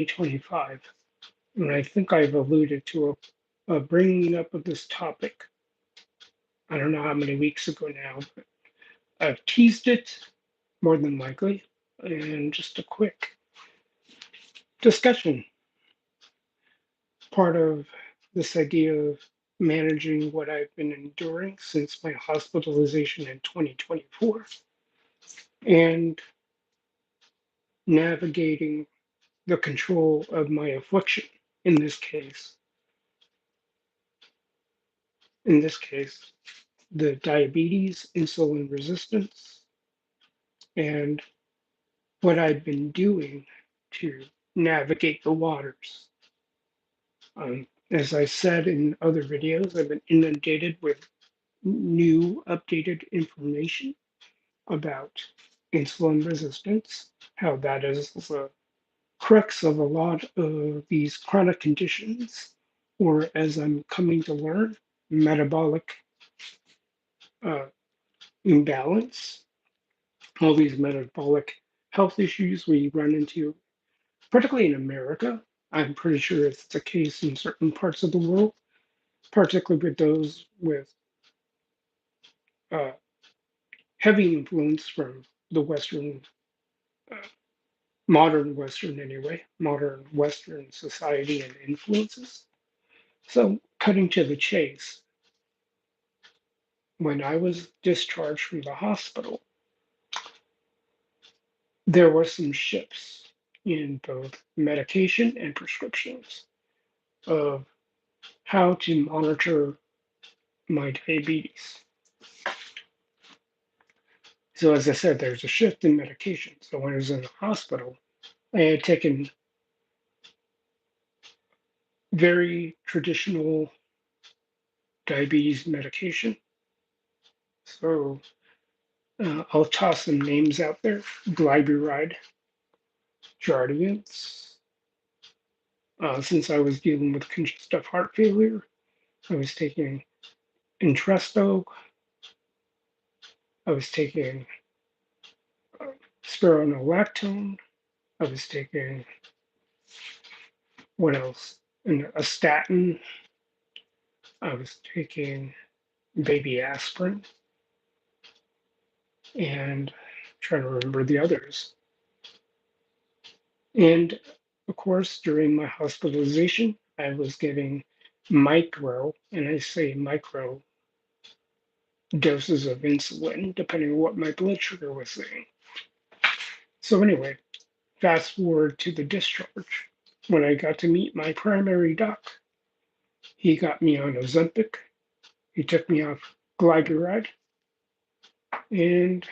2025, and I think I've alluded to a bringing up of this topic. I don't know how many weeks ago now, but I've teased it more than likely, and just a quick discussion. Part of this idea of managing what I've been enduring since my hospitalization in 2024 and navigating the control of my affliction in this case. In this case, the diabetes, insulin resistance, and what I've been doing to navigate the waters. As I said in other videos, I've been inundated with new updated information about insulin resistance, how that is the crux of a lot of these chronic conditions, or as I'm coming to learn, metabolic uh, imbalance, all these metabolic health issues we run into, particularly in America. I'm pretty sure it's the case in certain parts of the world, particularly with those with uh, heavy influence from the Western, uh, modern Western anyway, modern Western society and influences. So, cutting to the chase, when I was discharged from the hospital, there were some shifts in both medication and prescriptions of how to monitor my diabetes. So, as I said, there's a shift in medication. So, when I was in the hospital, I had taken very traditional diabetes medication. So, I'll toss some names out there: glyburide, Jardiance. Since I was dealing with congestive heart failure, I was taking Entresto. I was taking uh, spironolactone. I was taking what else? And a statin. I was taking baby aspirin, and trying to remember the others. And of course, during my hospitalization, I was getting micro, and I say micro doses of insulin, depending on what my blood sugar was saying. So anyway, fast forward to the discharge. When I got to meet my primary doc, he got me on Ozempic. He took me off glyburide, and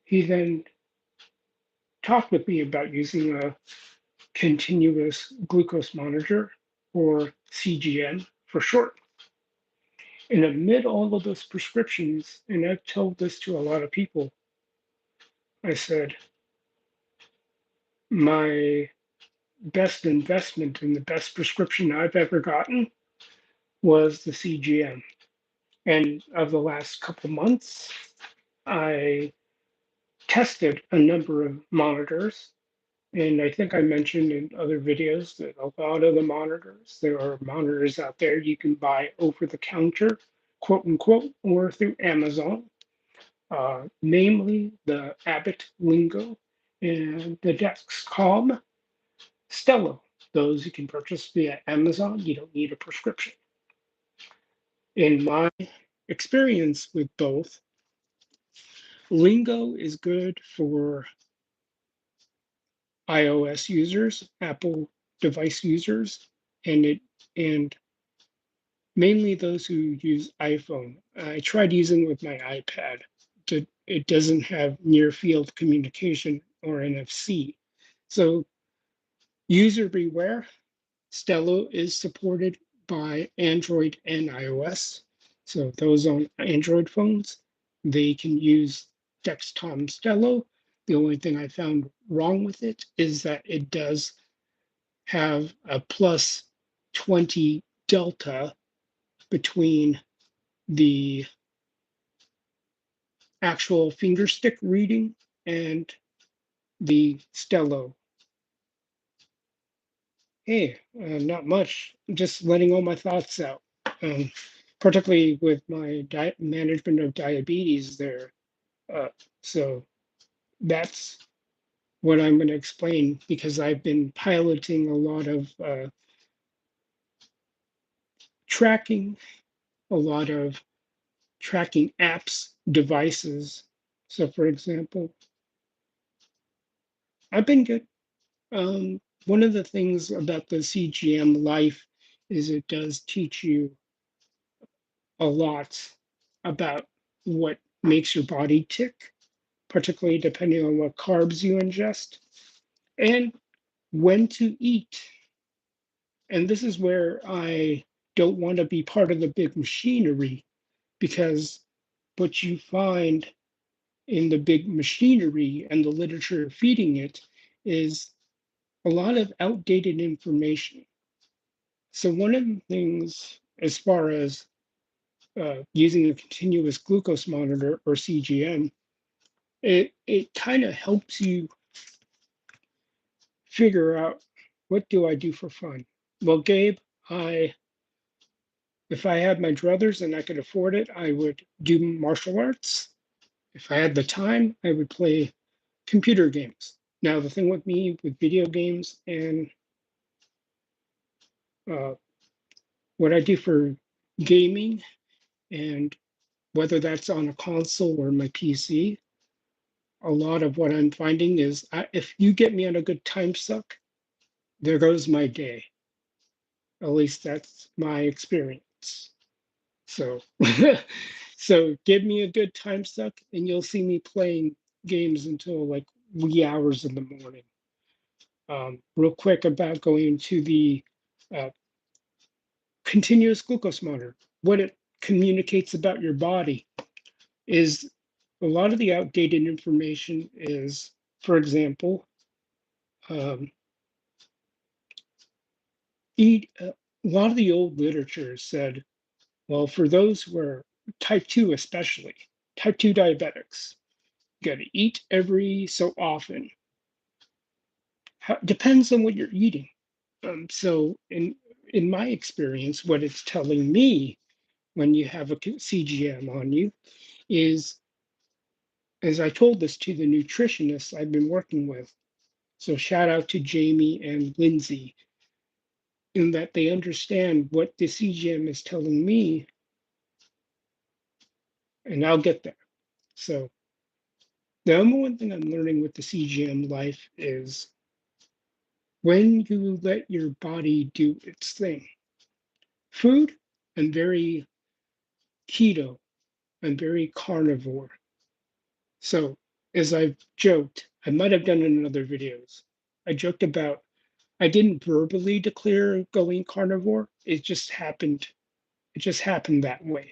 he then talked with me about using a continuous glucose monitor, or CGM for short. And amid all of those prescriptions, and I've told this to a lot of people, I said, my best investment and the best prescription I've ever gotten was the CGM. And of the last couple months, I tested a number of monitors. And I think I mentioned in other videos that a lot of the monitors, there are monitors out there you can buy over the counter, quote unquote, or through Amazon, namely the Abbott Lingo and the Dexcom Stelo. Those you can purchase via Amazon. You don't need a prescription. In my experience with both, Lingo is good for iOS users, Apple device users, and and mainly those who use iPhone. I tried using it with my iPad. It doesn't have near field communication or NFC. So user beware. Stelo is supported by Android and iOS. So those on Android phones, they can use Dexcom Stelo. The only thing I found wrong with it is that it does have a plus 20 delta between the actual finger stick reading and the Stelo Hey, not much. Just letting all my thoughts out. Um, Particularly with my management of diabetes there. Uh, so that's what I'm going to explain because I've been piloting a lot of tracking, a lot of tracking apps, devices. So, for example, I've been good. One of the things about the CGM life is it does teach you a lot about what makes your body tick, particularly depending on what carbs you ingest and when to eat. And this is where I don't want to be part of the big machinery because what you find in the big machinery and the literature feeding it is a lot of outdated information. So, one of the things, as far as using a continuous glucose monitor or CGM, it kind of helps you figure out what do I do for fun. Well, Gabe, I if I had my druthers and I could afford it, I would do martial arts. If I had the time, I would play computer games. Now, the thing with me with video games and uh, what I do for gaming, and whether that's on a console or my PC, a lot of what I'm finding is if you get me on a good time suck, there goes my day. At least that's my experience. So, so give me a good time suck, and you'll see me playing games until like wee hours in the morning. Real quick about going to the uh, continuous glucose monitor. What it communicates about your body is a lot of the outdated information is, for example, um, eat. A lot of the old literature said, well, for those who are type 2, especially type 2 diabetics, you got to eat every so often. Depends on what you're eating. So, in my experience, what it's telling me when you have a CGM on you is, as I told this to the nutritionists I've been working with. So shout out to Jamie and Lindsay in that they understand what the CGM is telling me, and I'll get there. So the number one thing I'm learning with the CGM life is when you let your body do its thing. Food, I'm very keto, I'm very carnivore. So as I've joked, I might have done in other videos. I joked about I didn't verbally declare going carnivore. It just happened. It just happened that way.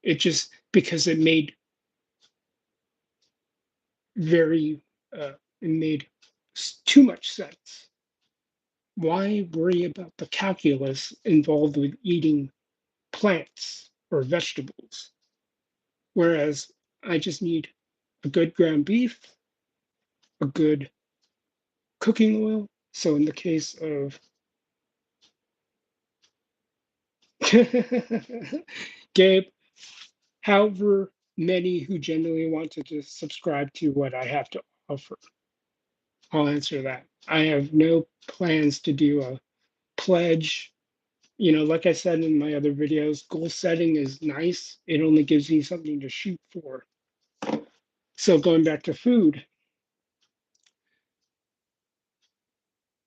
It just because very it made too much sense. Why worry about the calculus involved with eating plants or vegetables? Whereas I just need a good ground beef, a good cooking oil. So in the case of Gabe, however many who genuinely want to just subscribe to what I have to offer, I'll answer that. I have no plans to do a pledge. Like I said in my other videos, goal setting is nice. It only gives me something to shoot for. So going back to food,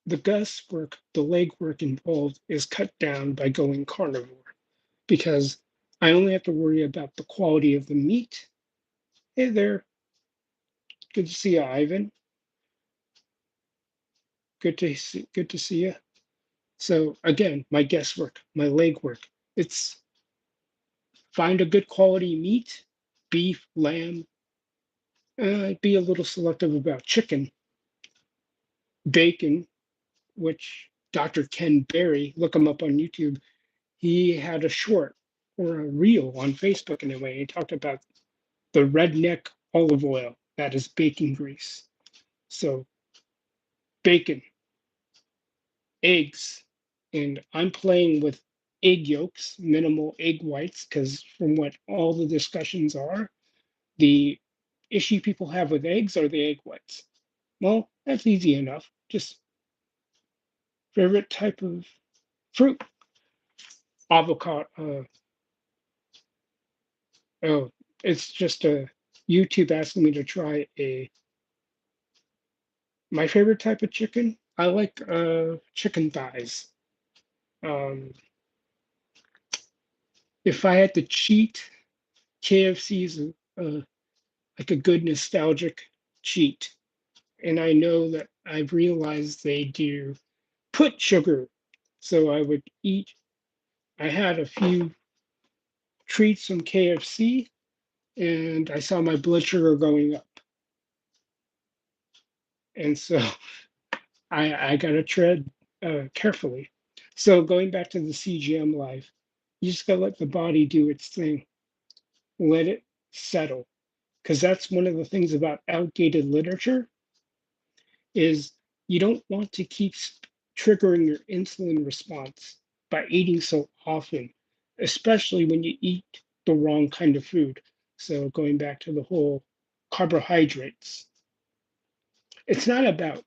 the guts work, the leg work involved is cut down by going carnivore because I only have to worry about the quality of the meat. Hey there, good to see you, Ivan. Good to see you. So again, my guesswork, my legwork, it's find a good quality meat, beef, lamb. Be a little selective about chicken, bacon, which Dr. Ken Berry, look him up on YouTube. He had a short or a reel on Facebook in a way. He talked about the redneck olive oil that is bacon grease. So bacon, eggs, and I'm playing with egg yolks, minimal egg whites, because from what all the discussions are, the issue people have with eggs are the egg whites. Well, that's easy enough. Just favorite type of fruit, avocado. Oh, it's just a YouTube asking me to try a my favorite type of chicken. I like chicken thighs. Um, if I had to cheat, KFC's like a good nostalgic cheat, and I know that I've realized they do put sugar. So I would eat. I had a few treats from KFC, and I saw my blood sugar going up, and so I got to tread carefully. So going back to the CGM life, you just got to let the body do its thing, let it settle, because that's one of the things about outdated literature is you don't want to keep triggering your insulin response by eating so often, especially when you eat the wrong kind of food. So going back to the whole carbohydrates, it's not about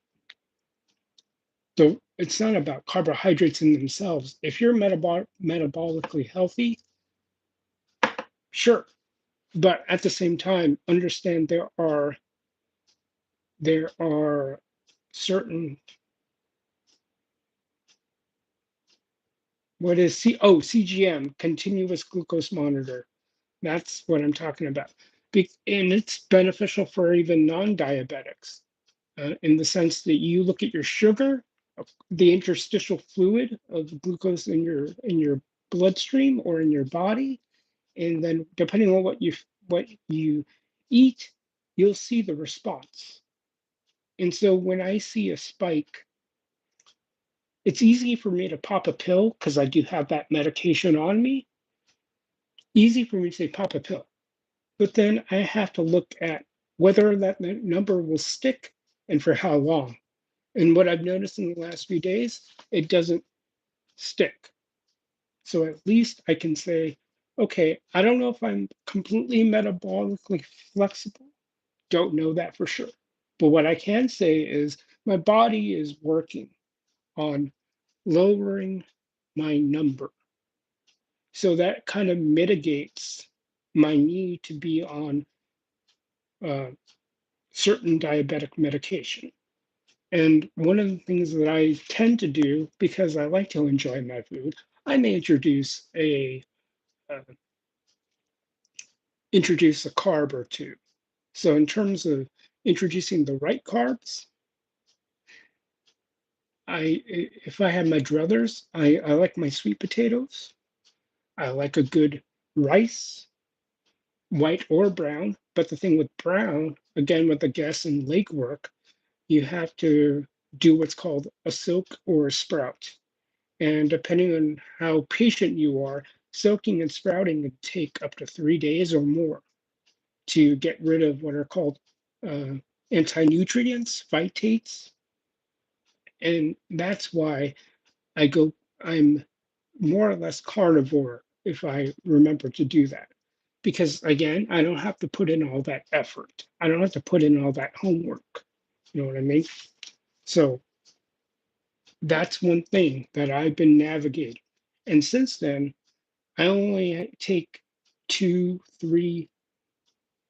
it's not about carbohydrates in themselves. If you're metabolically healthy, sure, but at the same time, understand there are certain what is CGM, continuous glucose monitor. That's what I'm talking about. And it's beneficial for even non-diabetics in the sense that you look at your sugar, the interstitial fluid of glucose in your bloodstream or in your body, and then depending on what you eat, you'll see the response. And so when I see a spike, it's easy for me to pop a pill because I do have that medication on me. Easy for me to say pop a pill. But then I have to look at whether that number will stick and for how long. And what I've noticed in the last few days, it doesn't stick. So at least I can say, okay, I don't know if I'm completely metabolically flexible. Don't know that for sure. But what I can say is my body is working on lowering my number. So that kind of mitigates my need to be on uh, certain diabetic medication. And one of the things that I tend to do because I like to enjoy my food, I may uh, introduce a carb or two. So in terms of introducing the right carbs, if I have my druthers, I like my sweet potatoes. I like a good rice, white or brown. But the thing with brown, again with the gas and leg work, you have to do what's called a silk or a sprout. And depending on how patient you are, soaking and sprouting can take up to 3 days or more to get rid of what are called uh, anti-nutrients, phytates. And that's why I'm more or less carnivore if I remember to do that. Because again, I don't have to put in all that effort. I don't have to put in all that homework. You know what I mean? So that's one thing that I've been navigating. And since then, I only take two, three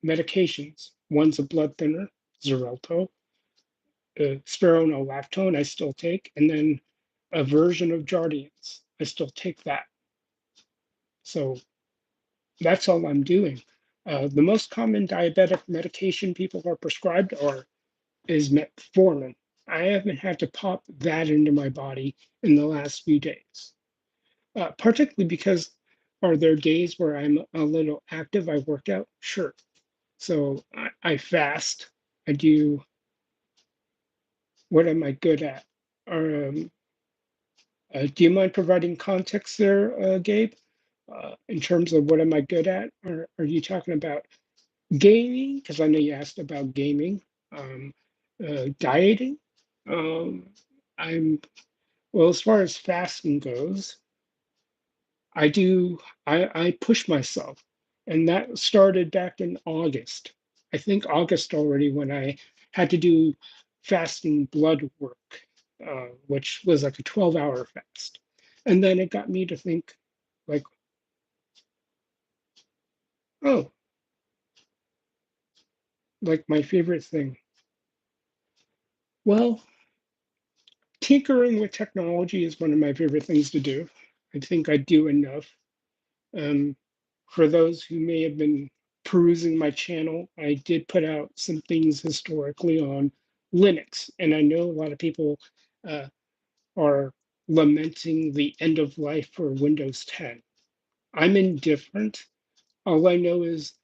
medications. One's a blood thinner, Xarelto, spironolactone I still take, and then a version of Jardiance. I still take that. So that's all I'm doing. The most common diabetic medication people are prescribed is metformin. I haven't had to pop that into my body in the last few days, particularly because are there days where I'm a little active? I work out, sure. So I fast. I do. What am I good at? Um, do you mind providing context there, Gabe? In terms of what am I good at? Or are you talking about gaming? Because I know you asked about gaming. Dieting. Um, I'm Well, as far as fasting goes, I do I push myself, and that started back in August. I think August already when I had to do fasting blood work, which was like a 12-hour fast. And then it got me to think, like, oh, like my favorite thing. Well, tinkering with technology is one of my favorite things to do. I think I do enough. Um, for those who may have been perusing my channel, I did put out some things historically on Linux, and I know a lot of people uh, are lamenting the end of life for Windows 10. I'm indifferent. All I know is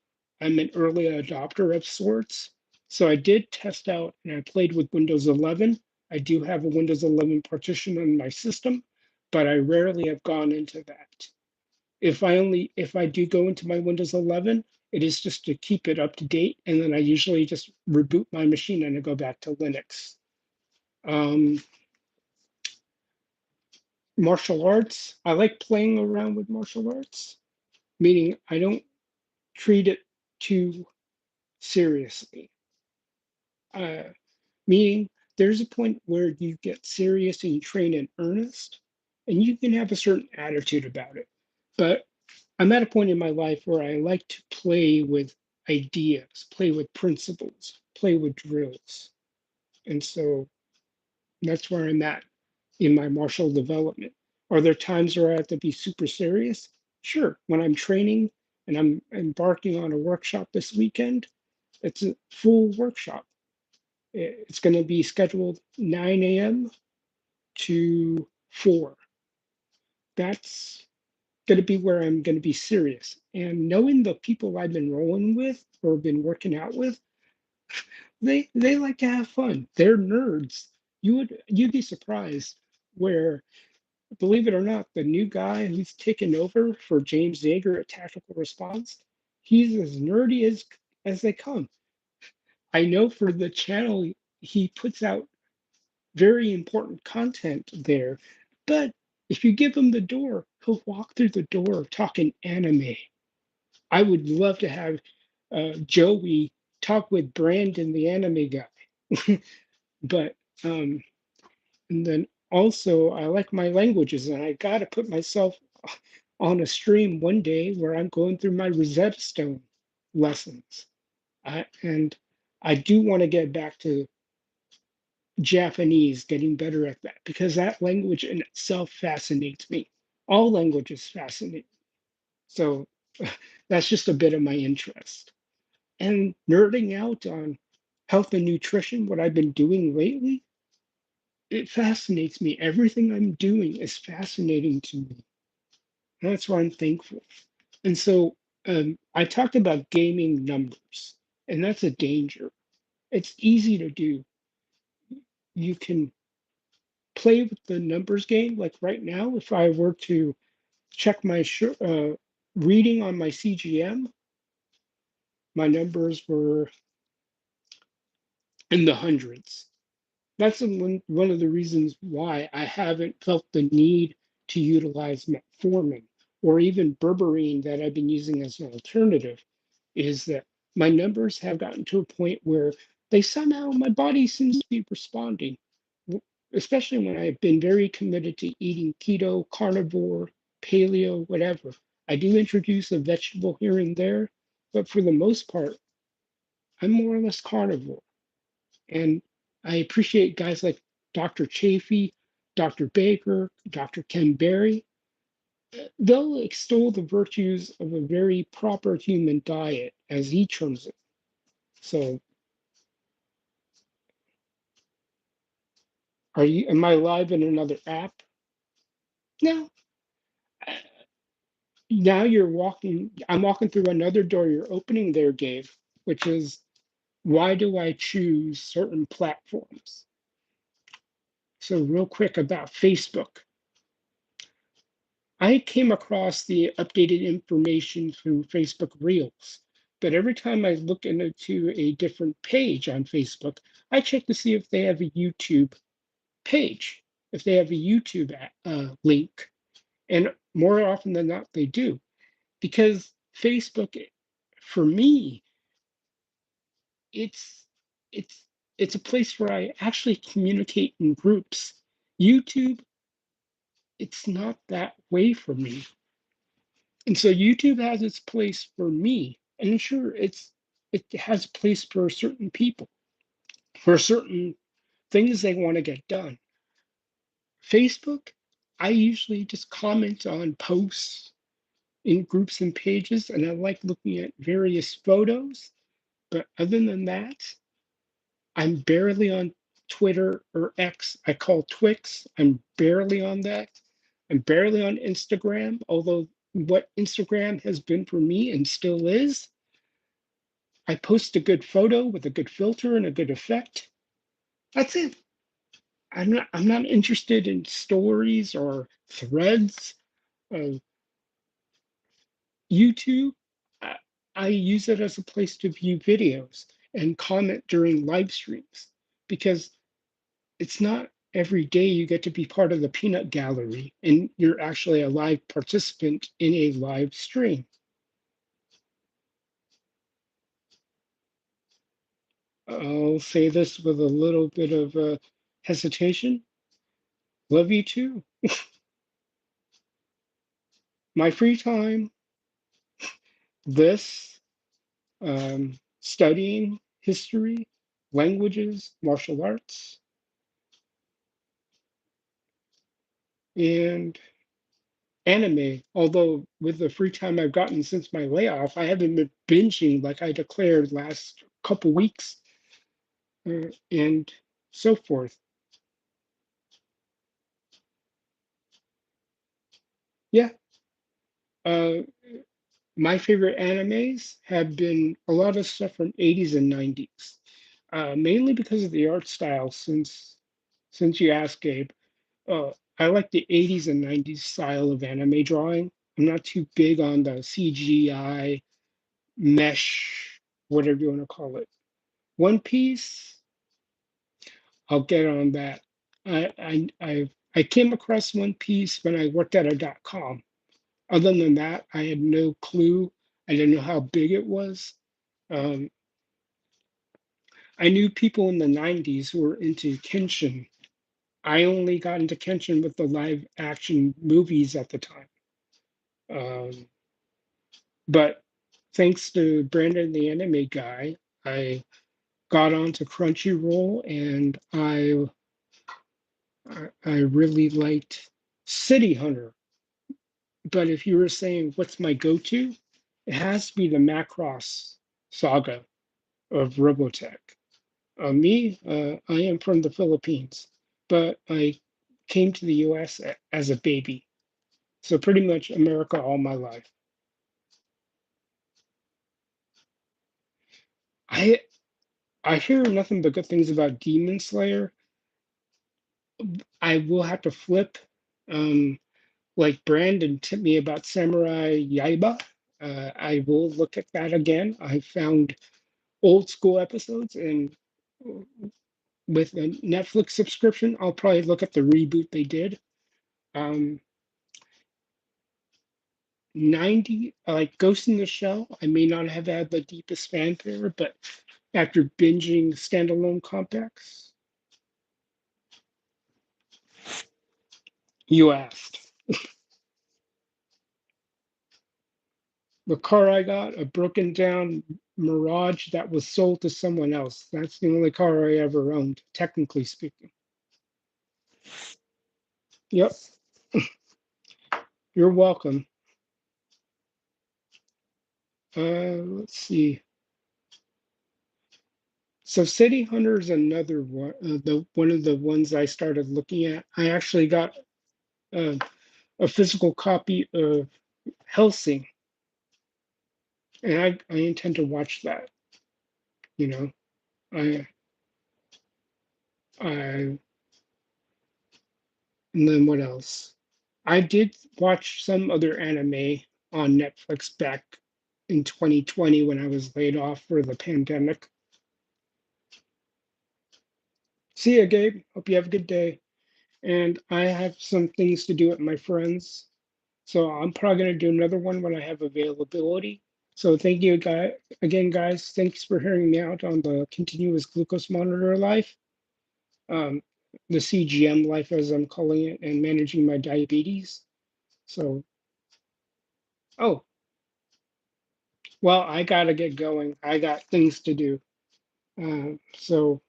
I'm an early adopter of sorts. So I did test out and I played with Windows 11. I do have a Windows 11 partition on my system, but I rarely have gone into that. If I do go into my Windows 11, it is just to keep it up to date, and then I usually just reboot my machine and I go back to Linux. Um, Martial arts, I like playing around with martial arts, meaning I don't treat it too seriously. Uh, Meaning there's a point where you get serious and you train in earnest, and you can have a certain attitude about it. But I'm at a point in my life where I like to play with ideas, play with principles, play with drills. And so that's where I'm at in my martial development. Are there times where I have to be super serious? Sure. When I'm training and I'm embarking on a workshop this weekend, it's a full workshop. It's going to be scheduled 9 a.m. to 4. That's going to be where I'm going to be serious. And knowing the people I've been rolling with or been working out with, they like to have fun. They're nerds. You'd be surprised where, believe it or not, the new guy who's taken over for James Zager at Tactical Response, he's as nerdy as they come. I know for the channel he puts out very important content there, but if you give him the door, he'll walk through the door talking anime. I would love to have Joey talk with Brandon, the anime guy. But um, and then also I like my languages, and I got to put myself on a stream one day where I'm going through my Rosetta Stone lessons. And I do want to get back to Japanese, getting better at that because that language in itself fascinates me. All languages fascinate me. So that's just a bit of my interest. And nerding out on health and nutrition, what I've been doing lately, it fascinates me. Everything I'm doing is fascinating to me. And that's why I'm thankful. And so I talked about gaming numbers, and that's a danger. It's easy to do. You can play with the numbers game. Like right now, if I were to check my reading on my CGM, my numbers were in the hundreds. That's one of the reasons why I haven't felt the need to utilize metformin or even berberine that I've been using as an alternative, is that my numbers have gotten to a point where they somehow, my body seems to be responding, especially when I've been very committed to eating keto, carnivore, paleo, whatever. I do introduce a vegetable here and there, but for the most part, I'm more or less carnivore. And I appreciate guys like Dr. Chafee, Dr. Baker, Dr. Ken Berry. They'll extol the virtues of a very proper human diet, as he terms it. So, am I live in another app? No. Now I'm walking through another door you're opening there, Gabe, which is why do I choose certain platforms? So, real quick about Facebook. I came across the updated information through Facebook Reels, but every time I look into a different page on Facebook, I check to see if they have a YouTube page. if they have a YouTube link, and more often than not, they do because Facebook, for me, it's it's it's a place where I actually communicate in groups. YouTube, it's not that way for me. And so YouTube has its place for me. And sure, it has a place for certain people, for certain things they want to get done. Facebook, I usually just comment on posts in groups and pages, and I like looking at various photos. But other than that, I'm barely on Twitter or X. I call Twix. I'm barely on that. I'm barely on Instagram, although what Instagram has been for me and still is, I post a good photo with a good filter and a good effect. That's it. I'm not interested in stories or threads. Uh, YouTube, I, I use it as a place to view videos and comment during live streams because it's not every day you get to be part of the peanut gallery and you're actually a live participant in a live stream. I'll say this with a little bit of hesitation. Love you too. My free time, this, studying history, languages, martial arts, and anime. Although with the free time I've gotten since my layoff, I haven't been binging like I declared last couple weeks, and so forth. Yeah, uh, my favorite animes have been a lot of stuff from 80s and 90s, mainly because of the art style. Since you asked, Gabe, I like the 80s and 90s style of anime drawing. I'm not too big on the CGI mesh, whatever you want to call it. One Piece, I'll get on that. I came across One Piece when I worked at a .com. Other than that, I had no clue. I didn't know how big it was. Um, I knew people in the 90s who were into Kenshin. I only got into Kenshin with the live action movies at the time. Um, but thanks to Brandon, the anime guy, I got onto Crunchyroll and I really liked City Hunter. But if you were saying what's my go-to, it has to be the Macross saga of Robotech. I am from the Philippines, but I came to the US as a baby. So pretty much America all my life. I I hear nothing but good things about Demon Slayer. I will have to flip. Um, like Brandon tipped me about Samurai Yaiba. I will look at that again. I found old school episodes, and with a Netflix subscription, I'll probably look at the reboot they did. Um, 90, like Ghost in the Shell, I may not have had the deepest fanfare, but after binging standalone compacts, you asked. The car I got, a broken down Mirage that was sold to someone else. That's the only car I ever owned, technically speaking. Yep, you're welcome. Let's see. So City Hunter is another one, the one of the ones I started looking at. I actually got uh, a physical copy of Helsing, and I intend to watch that. You know, I I and then what else? I did watch some other anime on Netflix back in 2020 when I was laid off for the pandemic. See ya, Gabe. Hope you have a good day. and I have some things to do at my friends. So I'm probably going to do another one when I have availability. So thank you, guys. Again, guys, thanks for hearing me out on the continuous glucose monitor life, um, the CGM life, as I'm calling it, and managing my diabetes. So, oh, well, I got to get going. I got things to do. So,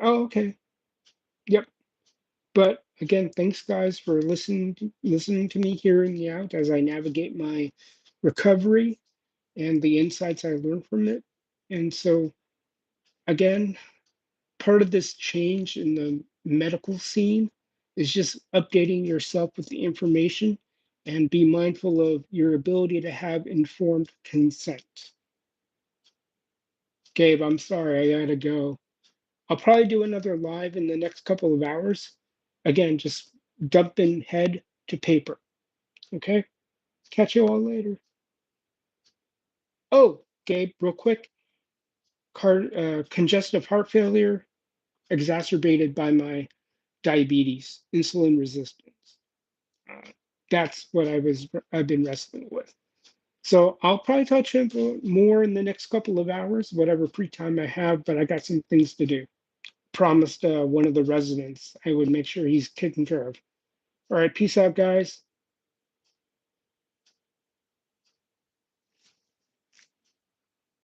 oh, okay. Yep. But again, thanks, guys, for listening to me, hearing me out as I navigate my recovery and the insights I learned from it. And so, again, part of this change in the medical scene is just updating yourself with the information and be mindful of your ability to have informed consent. Gabe, I'm sorry, I gotta go. I'll probably do another live in the next couple of hours. Again, just dumping head to paper. Okay? Catch you all later. Oh, Gabe, real quick, congestive heart failure exacerbated by my diabetes, insulin resistance. Uh, that's what I've been wrestling with. So I'll probably touch on more in the next couple of hours, whatever free time I have. But I got some things to do. Promised one of the residents I would make sure he's taken care of. All right, peace out, guys.